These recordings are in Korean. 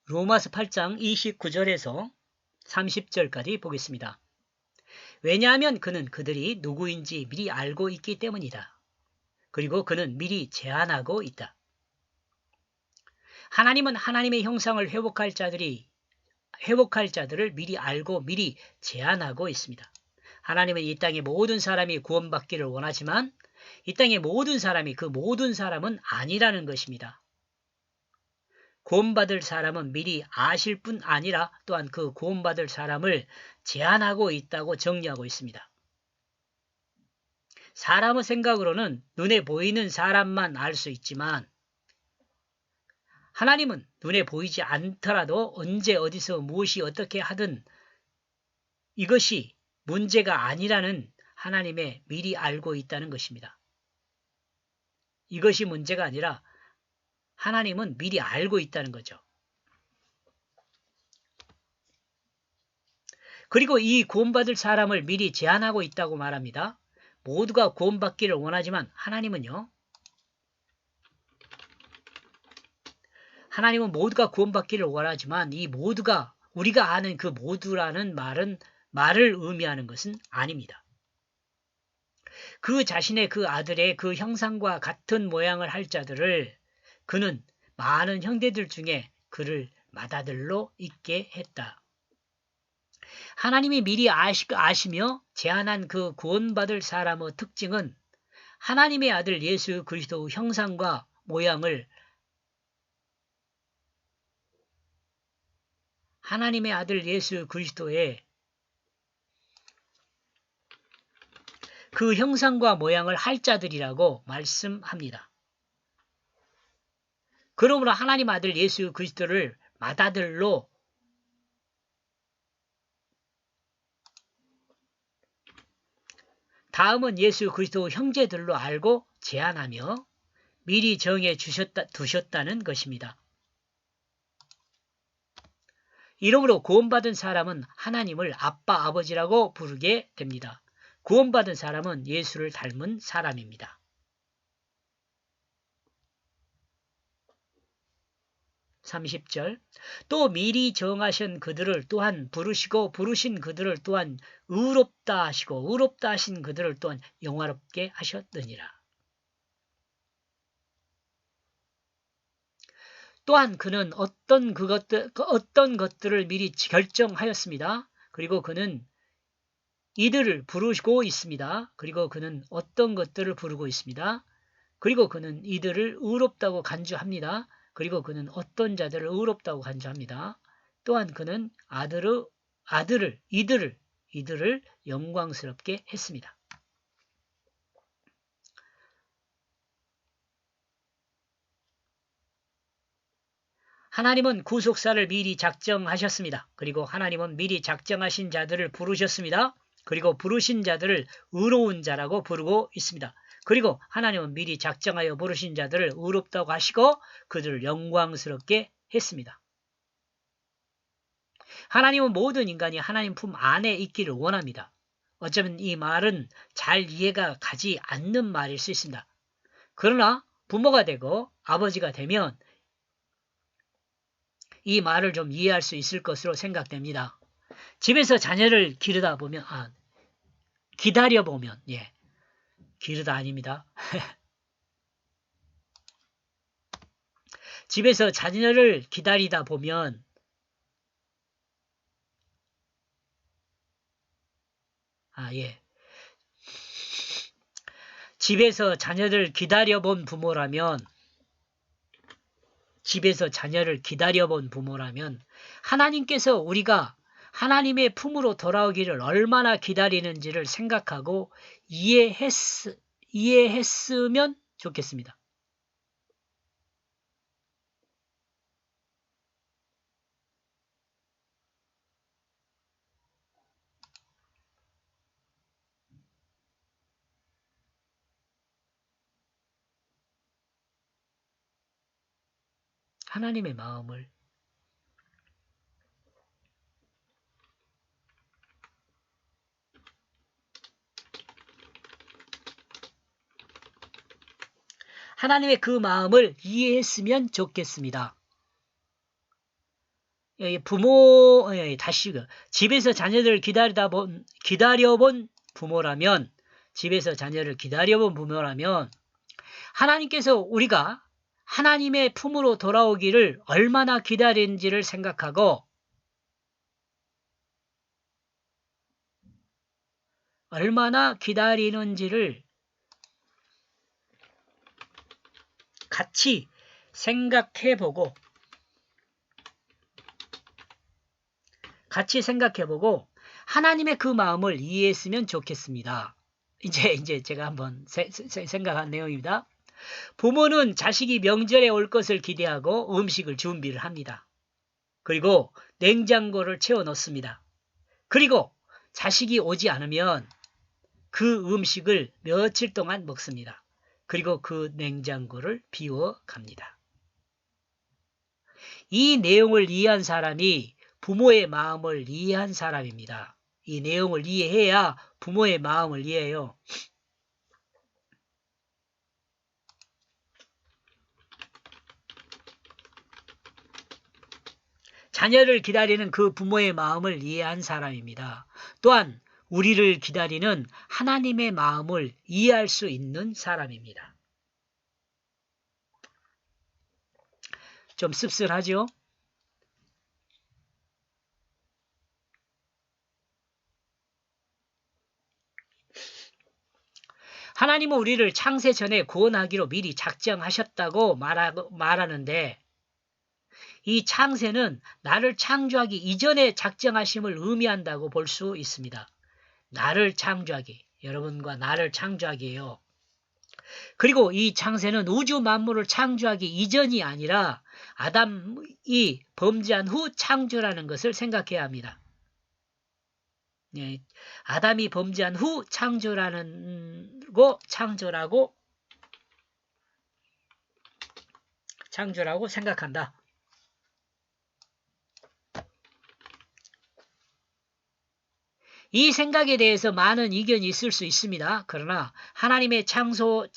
로마서 8장 29절에서 30절까지 보겠습니다. 왜냐하면 그는 그들이 누구인지 미리 알고 있기 때문이다. 그리고 그는 미리 제한하고 있다. 하나님은 하나님의 형상을 회복할 자들을 미리 알고 미리 제한하고 있습니다. 하나님은 이 땅의 모든 사람이 구원받기를 원하지만 이 땅의 모든 사람이 그 모든 사람은 아니라는 것입니다. 구원받을 사람은 미리 아실 뿐 아니라 또한 그 구원받을 사람을 제한하고 있다고 정리하고 있습니다. 사람의 생각으로는 눈에 보이는 사람만 알 수 있지만 하나님은 눈에 보이지 않더라도 언제 어디서 무엇이 어떻게 하든 이것이 문제가 아니라는 하나님의 미리 알고 있다는 것입니다. 이것이 문제가 아니라 하나님은 미리 알고 있다는 거죠. 그리고 이 구원받을 사람을 미리 제한하고 있다고 말합니다. 모두가 구원받기를 원하지만 하나님은 모두가 구원받기를 원하지만 이 모두가 우리가 아는 그 모두라는 말을 의미하는 것은 아닙니다. 그 자신의 그 아들의 그 형상과 같은 모양을 할 자들을 그는 많은 형제들 중에 그를 맏아들로 있게 했다. 하나님이 미리 아시며 제한한 그 구원받을 사람의 특징은 하나님의 아들 예수 그리스도의 형상과 모양을 하나님의 아들 예수 그리스도의 그 형상과 모양을 할 자들이라고 말씀합니다. 그러므로 하나님 아들 예수 그리스도를 맏아들로 다음은 예수 그리스도 형제들로 알고 제한하며 미리 정해 두셨다는 것입니다. 이러므로 구원받은 사람은 하나님을 아빠 아버지라고 부르게 됩니다. 구원받은 사람은 예수를 닮은 사람입니다. 30절 또 미리 정하신 그들을 또한 부르시고 부르신 그들을 또한 의롭다 하시고 의롭다 하신 그들을 또한 영화롭게 하셨느니라. 또한 그는 어떤 것들을 미리 결정하였습니다. 그리고 그는 이들을 부르고 있습니다. 그리고 그는 어떤 것들을 부르고 있습니다. 그리고 그는 이들을 의롭다고 간주합니다. 그리고 그는 어떤 자들을 의롭다고 간주합니다. 또한 그는 이들을 영광스럽게 했습니다. 하나님은 구속사를 미리 작정하셨습니다. 그리고 하나님은 미리 작정하신 자들을 부르셨습니다. 그리고 부르신 자들을 의로운 자라고 부르고 있습니다. 그리고 하나님은 미리 작정하여 부르신 자들을 의롭다고 하시고 그들을 영광스럽게 했습니다. 하나님은 모든 인간이 하나님 품 안에 있기를 원합니다. 어쩌면 이 말은 잘 이해가 가지 않는 말일 수 있습니다. 그러나 부모가 되고 아버지가 되면 이 말을 좀 이해할 수 있을 것으로 생각됩니다. 집에서 자녀를 기르다 보면, 기다려 보면, 기르다 아닙니다. 집에서 자녀를 기다리다 보면, 집에서 자녀를 기다려본 부모라면, 하나님께서 우리가 하나님의 품으로 돌아오기를 얼마나 기다리는지를 생각하고 이해했으면 좋겠습니다. 하나님의 마음을 하나님의 그 마음을 이해했으면 좋겠습니다. 부모, 다시 집에서 자녀들을 기다려본 부모라면, 집에서 자녀를 기다려본 부모라면, 하나님께서 우리가 하나님의 품으로 돌아오기를 얼마나 기다린지를 생각하고, 얼마나 기다리는지를 같이 생각해보고 하나님의 그 마음을 이해했으면 좋겠습니다. 이제 제가 한번 생각한 내용입니다. 부모는 자식이 명절에 올 것을 기대하고 음식을 준비를 합니다. 그리고 냉장고를 채워 넣습니다. 그리고 자식이 오지 않으면 그 음식을 며칠 동안 먹습니다. 그리고 그 냉장고를 비워 갑니다. 이 내용을 이해한 사람이 부모의 마음을 이해한 사람입니다. 이 내용을 이해해야 부모의 마음을 이해해요. 자녀를 기다리는 그 부모의 마음을 이해한 사람입니다. 또한 우리를 기다리는 하나님의 마음을 이해할 수 있는 사람입니다. 좀 씁쓸하죠? 하나님은 우리를 창세 전에 구원하기로 미리 작정하셨다고 말하는데 이 창세는 나를 창조하기 이전에 작정하심을 의미한다고 볼 수 있습니다. 나를 창조하기, 여러분과 나를 창조하기예요. 그리고 이 창세는 우주 만물을 창조하기 이전이 아니라 아담이 범죄한 후 창조라는 것을 생각해야 합니다. 네, 아담이 범죄한 후 창조라고 생각한다. 이 생각에 대해서 많은 의견이 있을 수 있습니다. 그러나 하나님의 창조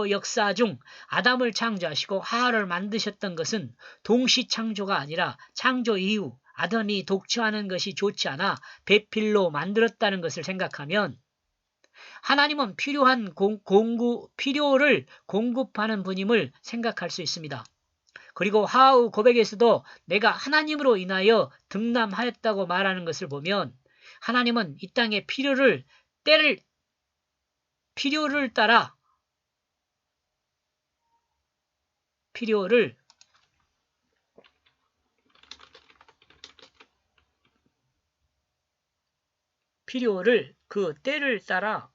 역사 중 아담을 창조하시고 하와를 만드셨던 것은 동시 창조가 아니라 창조 이후 아담이 독처하는 것이 좋지 않아 배필로 만들었다는 것을 생각하면 하나님은 필요를 공급하는 분임을 생각할 수 있습니다. 그리고 하와의 고백에서도 내가 하나님으로 인하여 등남하였다고 말하는 것을 보면 하나님은 이 땅의 필요를 따라 필요를 그 때를 따라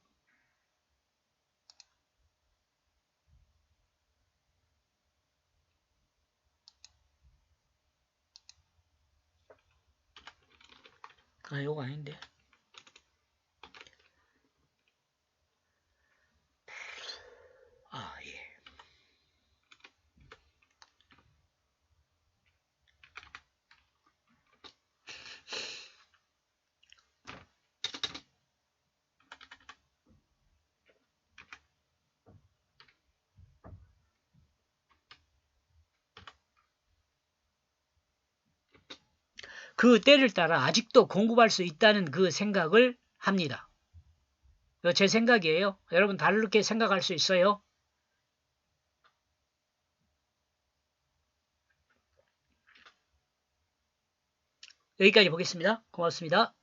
요거 아닌데. 예. 그 때를 따라 아직도 공급할 수 있다는 그 생각을 합니다. 제 생각이에요. 여러분 다르게 생각할 수 있어요. 여기까지 보겠습니다. 고맙습니다.